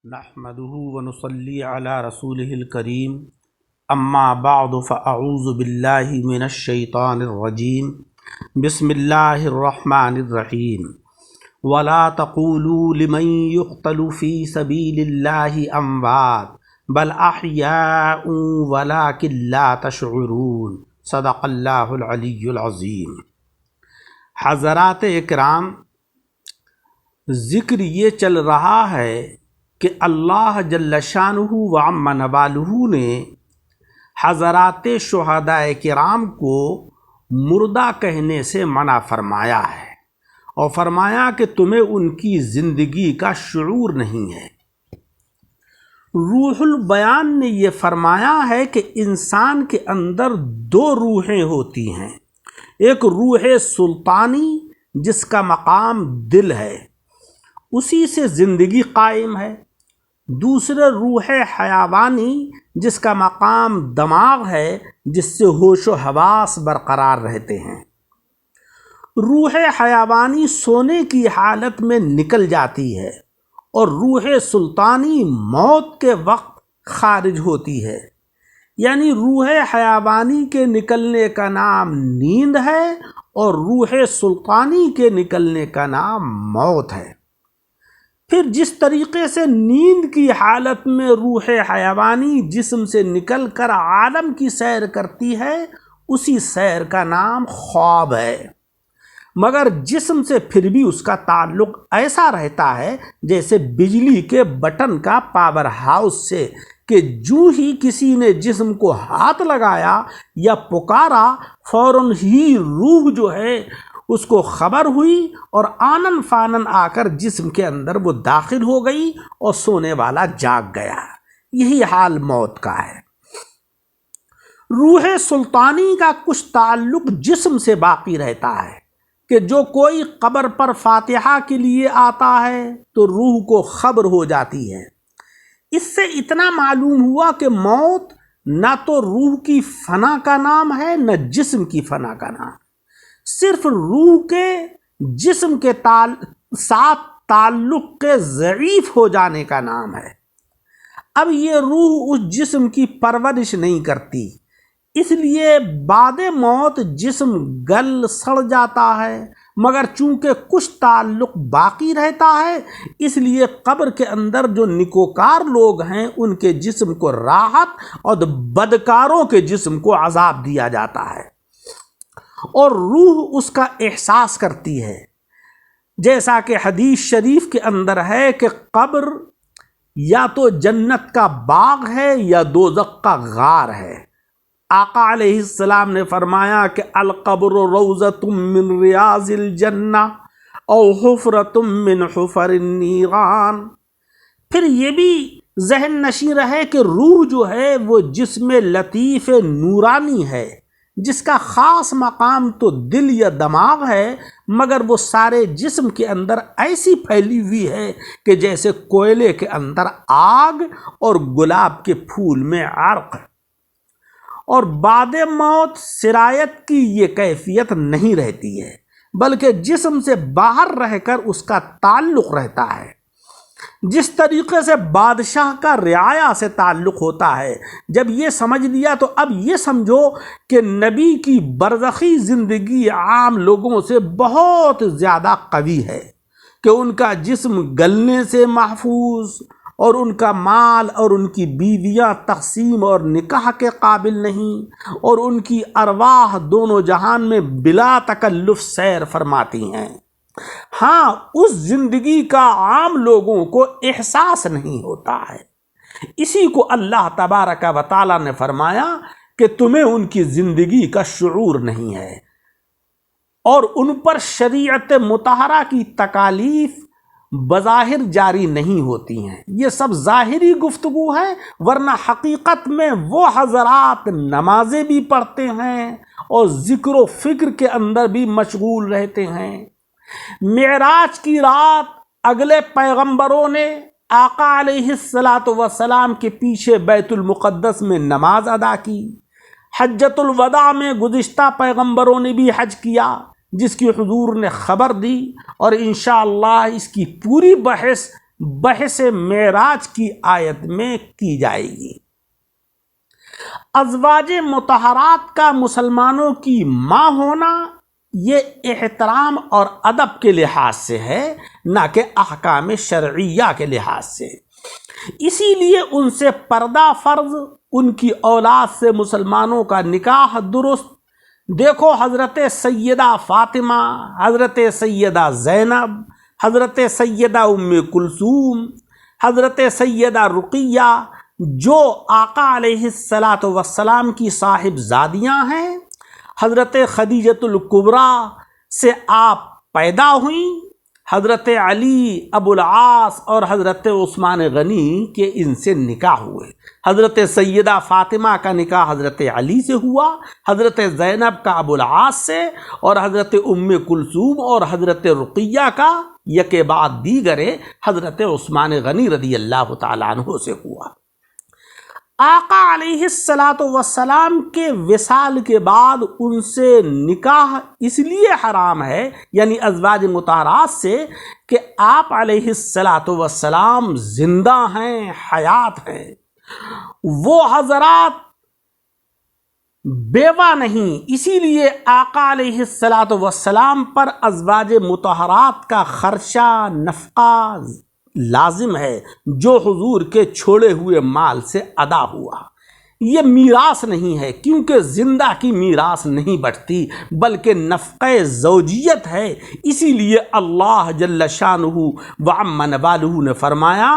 نحمده ونصلي على رسوله الكريم اما بعد فاعوذ بالله من الشيطان الرجيم بسم الله الرحمن الرحيم ولا تقولوا لمن يقتل في سبيل الله اموات بل احياء ولكن لا تشعرون صدق اللہ العلی العظیم۔ حضرات اکرام، ذکر یہ چل رہا ہے کہ اللہ جل شانہ و عم نوالہ نے حضرات شہداء کرام کو مردہ کہنے سے منع فرمایا ہے اور فرمایا کہ تمہیں ان کی زندگی کا شعور نہیں ہے۔ روح البیان نے یہ فرمایا ہے کہ انسان کے اندر دو روحیں ہوتی ہیں، ایک روح سلطانی جس کا مقام دل ہے، اسی سے زندگی قائم ہے، دوسرے روح حیوانی جس کا مقام دماغ ہے، جس سے ہوش و حواس برقرار رہتے ہیں۔ روح حیوانی سونے کی حالت میں نکل جاتی ہے اور روح سلطانی موت کے وقت خارج ہوتی ہے، یعنی روح حیوانی کے نکلنے کا نام نیند ہے اور روح سلطانی کے نکلنے کا نام موت ہے۔ پھر جس طریقے سے نیند کی حالت میں روح حیوانی جسم سے نکل کر عالم کی سیر کرتی ہے، اسی سیر کا نام خواب ہے، مگر جسم سے پھر بھی اس کا تعلق ایسا رہتا ہے جیسے بجلی کے بٹن کا پاور ہاؤس سے، کہ جو ہی کسی نے جسم کو ہاتھ لگایا یا پکارا، فوراً ہی روح جو ہے اس کو خبر ہوئی اور آنن فانن آ کر جسم کے اندر وہ داخل ہو گئی اور سونے والا جاگ گیا۔ یہی حال موت کا ہے۔ روح سلطانی کا کچھ تعلق جسم سے باقی رہتا ہے کہ جو کوئی قبر پر فاتحہ کے لیے آتا ہے تو روح کو خبر ہو جاتی ہے۔ اس سے اتنا معلوم ہوا کہ موت نہ تو روح کی فنا کا نام ہے نہ جسم کی فنا کا نام، صرف روح کے جسم کے ساتھ تعلق کے ضعیف ہو جانے کا نام ہے۔ اب یہ روح اس جسم کی پرورش نہیں کرتی، اس لیے بعد موت جسم گل سڑ جاتا ہے، مگر چونکہ کچھ تعلق باقی رہتا ہے، اس لیے قبر کے اندر جو نیکوکار لوگ ہیں ان کے جسم کو راحت اور بدکاروں کے جسم کو عذاب دیا جاتا ہے، اور روح اس کا احساس کرتی ہے، جیسا کہ حدیث شریف کے اندر ہے کہ قبر یا تو جنت کا باغ ہے یا دوزخ کا غار ہے۔ آقا علیہ السلام نے فرمایا کہ القبر روضۃ من ریاض الجنہ او حفرۃ من حفر النیران۔ پھر یہ بھی ذہن نشین رہے کہ روح جو ہے وہ جسم لطیف نورانی ہے، جس کا خاص مقام تو دل یا دماغ ہے، مگر وہ سارے جسم کے اندر ایسی پھیلی ہوئی ہے کہ جیسے کوئلے کے اندر آگ اور گلاب کے پھول میں عرق۔ اور بعد موت سرایت کی یہ کیفیت نہیں رہتی ہے، بلکہ جسم سے باہر رہ کر اس کا تعلق رہتا ہے۔ جس طریقے سے بادشاہ کا رعایا سے تعلق ہوتا ہے، جب یہ سمجھ لیا تو اب یہ سمجھو کہ نبی کی برزخی زندگی عام لوگوں سے بہت زیادہ قوی ہے، کہ ان کا جسم گلنے سے محفوظ اور ان کا مال اور ان کی بیویاں تقسیم اور نکاح کے قابل نہیں، اور ان کی ارواح دونوں جہان میں بلا تکلف سیر فرماتی ہیں۔ ہاں، اس زندگی کا عام لوگوں کو احساس نہیں ہوتا ہے، اسی کو اللہ تبارک و تعالی نے فرمایا کہ تمہیں ان کی زندگی کا شعور نہیں ہے، اور ان پر شریعت مطہرہ کی تکالیف بظاہر جاری نہیں ہوتی ہیں۔ یہ سب ظاہری گفتگو ہے، ورنہ حقیقت میں وہ حضرات نمازیں بھی پڑھتے ہیں اور ذکر و فکر کے اندر بھی مشغول رہتے ہیں۔ معراج کی رات اگلے پیغمبروں نے آقا علیہ السلام کے پیچھے بیت المقدس میں نماز ادا کی، حجۃ الوداع میں گزشتہ پیغمبروں نے بھی حج کیا، جس کی حضور نے خبر دی، اور انشاءاللہ اس کی پوری بحث بحث معراج کی آیت میں کی جائے گی۔ ازواج مطہرات کا مسلمانوں کی ماں ہونا یہ احترام اور ادب کے لحاظ سے ہے، نہ کہ احکام شرعیہ کے لحاظ سے۔ اسی لیے ان سے پردہ فرض، ان کی اولاد سے مسلمانوں کا نکاح درست۔ دیکھو حضرت سیدہ فاطمہ، حضرت سیدہ زینب، حضرت سیدہ ام کلثوم، حضرت سیدہ رقیہ، جو آقا علیہ السلام کی صاحب زادیاں ہیں۔ حضرت خدیجۃ الکبریٰ سے آپ پیدا ہوئیں، حضرت علی، ابو العاص اور حضرت عثمان غنی کے ان سے نکاح ہوئے۔ حضرت سیدہ فاطمہ کا نکاح حضرت علی سے ہوا، حضرت زینب کا ابو العاص سے، اور حضرت ام کلثوم اور حضرت رقیہ کا یکے بعد دیگرے حضرت عثمان غنی رضی اللہ تعالیٰ عنہ سے ہوا۔ آقا علیہ السلام کے وصال کے بعد ان سے نکاح اس لیے حرام ہے، یعنی ازواج مطہرات سے، کہ آپ علیہ السلام زندہ ہیں، حیات ہیں۔ وہ حضرات بیوہ نہیں، اسی لیے آقا علیہ السلام پر ازواج مطہرات کا خرچہ نفقہ لازم ہے، جو حضور کے چھوڑے ہوئے مال سے ادا ہوا۔ یہ میراث نہیں ہے، کیونکہ زندہ کی میراث نہیں بٹتی، بلکہ نفقہ زوجیت ہے۔ اسی لیے اللہ جل شانہ وعم نوالہ نے فرمایا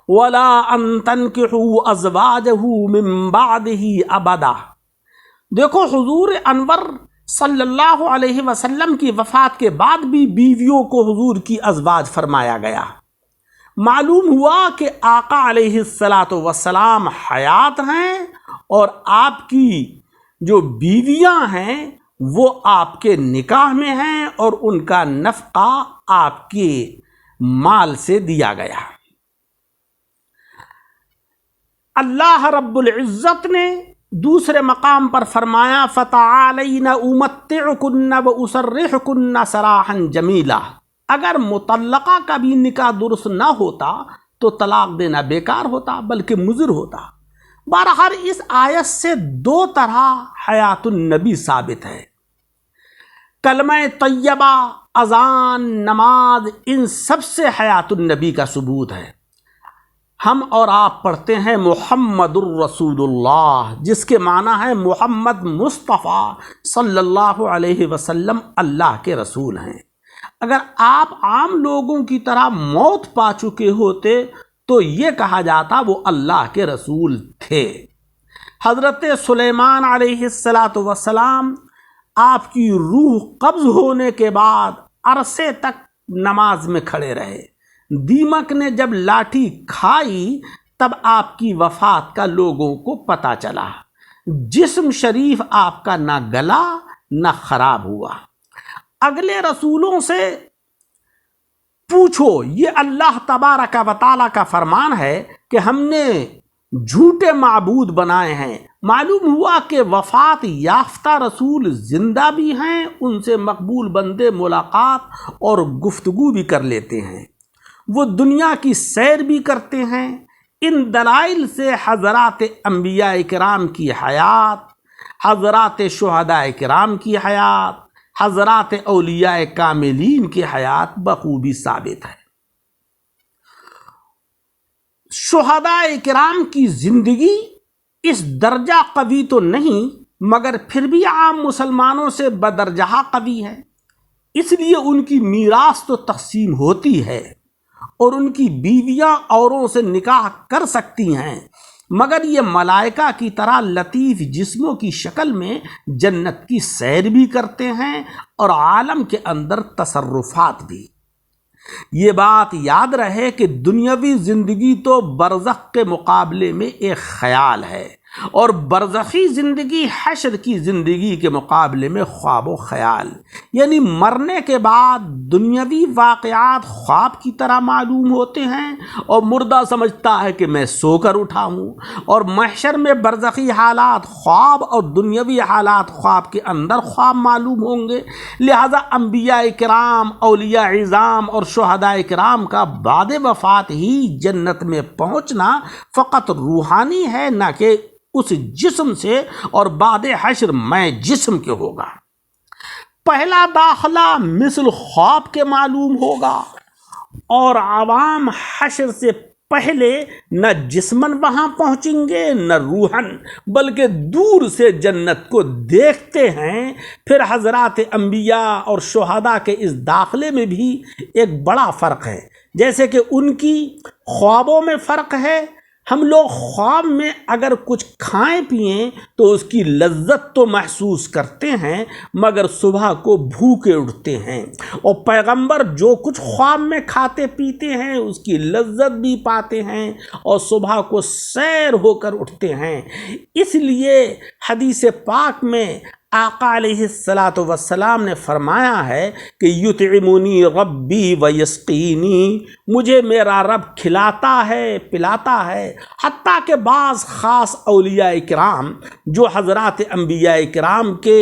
وَلَا أَن تَنْكِحُوا أَزْوَاجَهُ مِن بَعْدِهِ أَبَدًا۔ دیکھو حضور انور صلی اللہ علیہ وسلم کی وفات کے بعد بھی بیویوں کو حضور کی ازواج فرمایا گیا۔ معلوم ہوا کہ آقا علیہ السلام حیات ہیں، اور آپ کی جو بیویاں ہیں وہ آپ کے نکاح میں ہیں، اور ان کا نفقہ آپ کے مال سے دیا گیا۔ اللہ رب العزت نے دوسرے مقام پر فرمایا فَتَعَالَيْنَ أُمَتِّعْكُنَّ وَأُسَرِّحْكُنَّ سَرَاحًا جَمِيلًا۔ اگر مطلقہ کا بھی نکاح درست نہ ہوتا تو طلاق دینا بیکار ہوتا، بلکہ مضر ہوتا۔ بہرحال اس آیت سے دو طرح حیات النبی ثابت ہے۔ کلمہ طیبہ، اذان، نماز، ان سب سے حیات النبی کا ثبوت ہے۔ ہم اور آپ پڑھتے ہیں محمد الرسول اللہ، جس کے معنی ہے محمد مصطفیٰ صلی اللہ علیہ وسلم اللہ کے رسول ہیں۔ اگر آپ عام لوگوں کی طرح موت پا چکے ہوتے تو یہ کہا جاتا وہ اللہ کے رسول تھے۔ حضرت سلیمان علیہ السلام آپ کی روح قبض ہونے کے بعد عرصے تک نماز میں کھڑے رہے۔ دیمک نے جب لاٹھی کھائی تب آپ کی وفات کا لوگوں کو پتہ چلا۔ جسم شریف آپ کا نہ گلا نہ خراب ہوا۔ اگلے رسولوں سے پوچھو، یہ اللہ تبارک و تعالیٰ کا فرمان ہے کہ ہم نے جھوٹے معبود بنائے ہیں۔ معلوم ہوا کہ وفات یافتہ رسول زندہ بھی ہیں، ان سے مقبول بندے ملاقات اور گفتگو بھی کر لیتے ہیں، وہ دنیا کی سیر بھی کرتے ہیں۔ ان دلائل سے حضرات انبیاء کرام کی حیات، حضرات شہداء کرام کی حیات، حضرات اولیاء کاملین کی حیات بخوبی ثابت ہے۔ شہداء کرام کی زندگی اس درجہ قوی تو نہیں، مگر پھر بھی عام مسلمانوں سے بدرجہ قوی ہے۔ اس لیے ان کی میراث تو تقسیم ہوتی ہے، اور ان کی بیویاں اوروں سے نکاح کر سکتی ہیں، مگر یہ ملائکہ کی طرح لطیف جسموں کی شکل میں جنت کی سیر بھی کرتے ہیں، اور عالم کے اندر تصرفات بھی۔ یہ بات یاد رہے کہ دنیاوی زندگی تو برزخ کے مقابلے میں ایک خیال ہے، اور برزخی زندگی حشر کی زندگی کے مقابلے میں خواب و خیال، یعنی مرنے کے بعد دنیاوی واقعات خواب کی طرح معلوم ہوتے ہیں اور مردہ سمجھتا ہے کہ میں سو کر اٹھا ہوں، اور محشر میں برزخی حالات خواب اور دنیاوی حالات خواب کے اندر خواب معلوم ہوں گے۔ لہذا انبیاء کرام، اولیاء عظام اور شہداء کرام کا بعد وفات ہی جنت میں پہنچنا فقط روحانی ہے، نہ کہ اس جسم سے، اور بعد حشر میں جسم کے ہوگا۔ پہلا داخلہ مثل خواب کے معلوم ہوگا، اور عوام حشر سے پہلے نہ جسمن وہاں پہنچیں گے نہ روحن، بلکہ دور سے جنت کو دیکھتے ہیں۔ پھر حضرات انبیاء اور شہداء کے اس داخلے میں بھی ایک بڑا فرق ہے، جیسے کہ ان کی خوابوں میں فرق ہے۔ ہم لوگ خواب میں اگر کچھ کھائیں پئیں تو اس کی لذت تو محسوس کرتے ہیں، مگر صبح کو بھوکے اٹھتے ہیں، اور پیغمبر جو کچھ خواب میں کھاتے پیتے ہیں اس کی لذت بھی پاتے ہیں اور صبح کو سیر ہو کر اٹھتے ہیں۔ اس لیے حدیث پاک میں آقا علیہ السلام نے فرمایا ہے کہ یطعمنی ربی ویسقینی، مجھے میرا رب کھلاتا ہے پلاتا ہے۔ حتیٰ کہ بعض خاص اولیاء کرام جو حضرات انبیاء کرام کے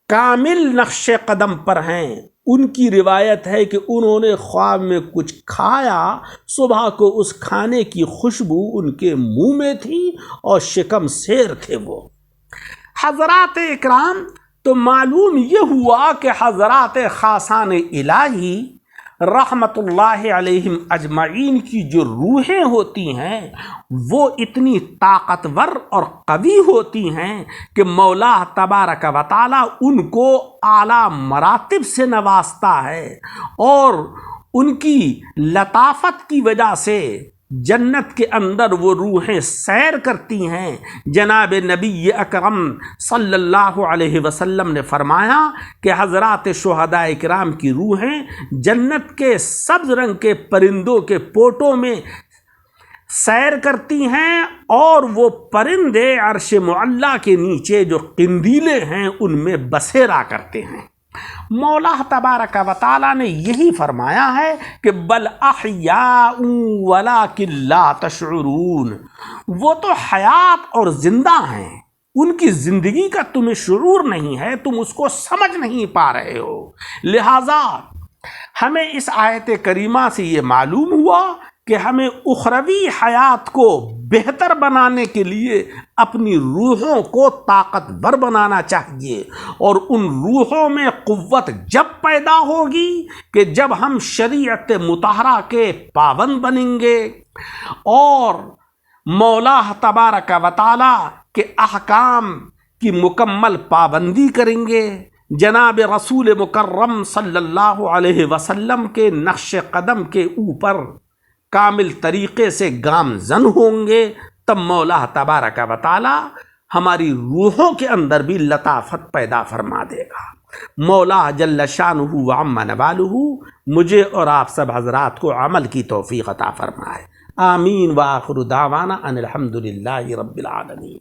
کامل نقش قدم پر ہیں، ان کی روایت ہے کہ انہوں نے خواب میں کچھ کھایا، صبح کو اس کھانے کی خوشبو ان کے منہ میں تھی اور شکم سیر تھے وہ۔ حضرات اکرام، تو معلوم یہ ہوا کہ حضرات خاصان الہی رحمت اللہ علیہم اجمعین کی جو روحیں ہوتی ہیں وہ اتنی طاقتور اور قوی ہوتی ہیں کہ مولا تبارک و تعالی ان کو اعلیٰ مراتب سے نوازتا ہے، اور ان کی لطافت کی وجہ سے جنت کے اندر وہ روحیں سیر کرتی ہیں۔ جناب نبی اکرم صلی اللہ علیہ وسلم نے فرمایا کہ حضرات شہداء کرام کی روحیں جنت کے سبز رنگ کے پرندوں کے پوٹوں میں سیر کرتی ہیں، اور وہ پرندے عرش معلیٰ کے نیچے جو قندیلے ہیں ان میں بسیرا کرتے ہیں۔ مولا تبارک و تعالیٰ نے یہی فرمایا ہے کہ بل احیاء ولکن لا تشعرون، وہ تو حیات اور زندہ ہیں، ان کی زندگی کا تمہیں شعور نہیں ہے، تم اس کو سمجھ نہیں پا رہے ہو۔ لہٰذا ہمیں اس آیت کریمہ سے یہ معلوم ہوا کہ ہمیں اخروی حیات کو بہتر بنانے کے لیے اپنی روحوں کو طاقتور بنانا چاہیے، اور ان روحوں میں قوت جب پیدا ہوگی کہ جب ہم شریعت مطہرہ کے پابند بنیں گے اور مولا تبارک و تعالی کے احکام کی مکمل پابندی کریں گے، جناب رسول مکرم صلی اللہ علیہ وسلم کے نقش قدم کے اوپر کامل طریقے سے گامزن ہوں گے، تب مولا تبارک و تعالی ہماری روحوں کے اندر بھی لطافت پیدا فرما دے گا۔ مولا جل شانہ و عم نوالہ مجھے اور آپ سب حضرات کو عمل کی توفیق عطا فرمائے۔ آمین وآخر دعوانا ان الحمد للہ رب العالمین۔